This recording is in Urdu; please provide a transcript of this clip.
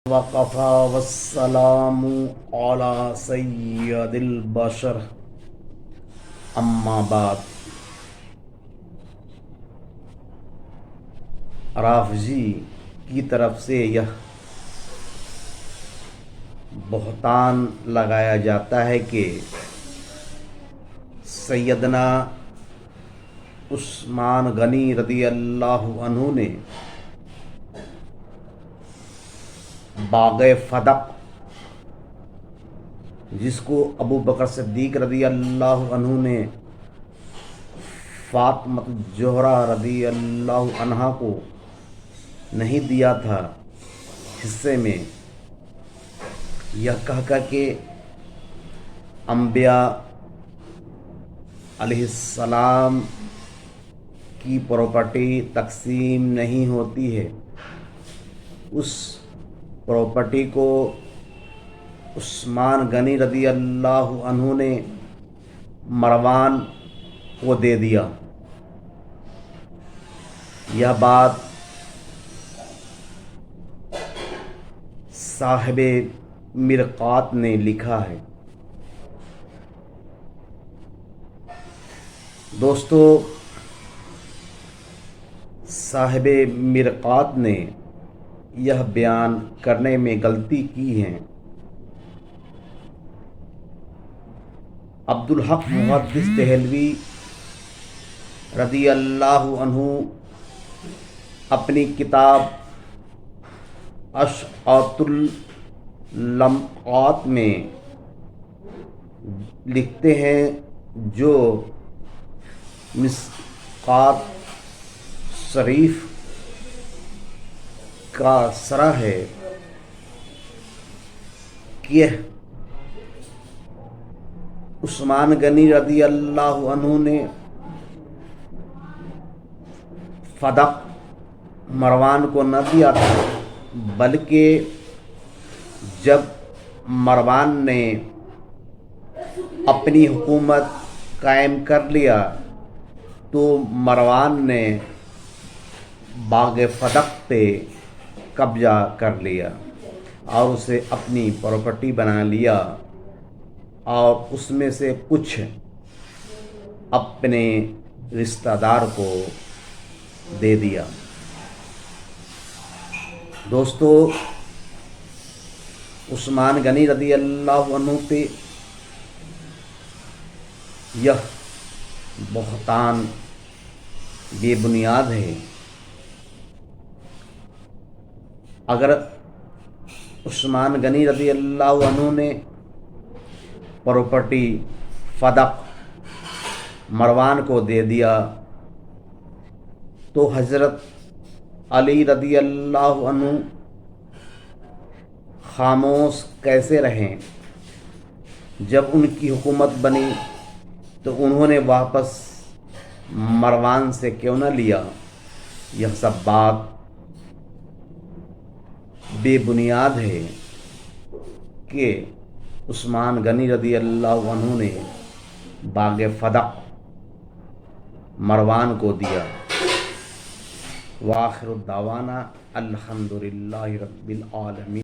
وقفا والسلام علی سید البشر اما بعد۔ رافضی کی طرف سے یہ بہتان لگایا جاتا ہے کہ سیدنا عثمان غنی رضی اللہ عنہ نے باغ فدق، جس کو ابو بکر صدیق رضی اللہ عنہ نے فاطمہ الزہرا رضی اللہ عنہا کو نہیں دیا تھا، حصے میں یہ کہہ کہ انبیاء علیہ السلام کی پراپرٹی تقسیم نہیں ہوتی ہے، اس پراپرٹی کو عثمان غنی رضی اللہ عنہ نے مروان کو دے دیا۔ یہ بات صاحب مرقات نے لکھا ہے۔ دوستو، صاحب مرقات نے یہ بیان کرنے میں غلطی کی ہے۔ عبدالحق محدث دہلوی رضی اللہ عنہ اپنی کتاب اشعۃ اللمعات میں لکھتے ہیں، جو مصقات شریف کا شرح ہے، کہ عثمان غنی رضی اللہ عنہ نے فدق مروان کو نہ دیا تھا، بلکہ جب مروان نے اپنی حکومت قائم کر لیا تو مروان نے باغ فدق پہ قبضہ کر لیا اور اسے اپنی پراپرٹی بنا لیا، اور اس میں سے کچھ اپنے رشتہ دار کو دے دیا۔ دوستو، عثمان غنی رضی اللہ عنہ پہ یہ بہتان بے بنیاد ہے۔ اگر عثمان غنی رضی اللہ عنہ نے پراپرٹی فدق مروان کو دے دیا تو حضرت علی رضی اللہ عنہ خاموش کیسے رہیں؟ جب ان کی حکومت بنی تو انہوں نے واپس مروان سے کیوں نہ لیا؟ یہ سب بات بے بنیاد ہے کہ عثمان غنی رضی اللہ عنہ نے باغ فدق مروان کو دیا۔ وآخر الدعوانا الحمدللہ رب العالمین۔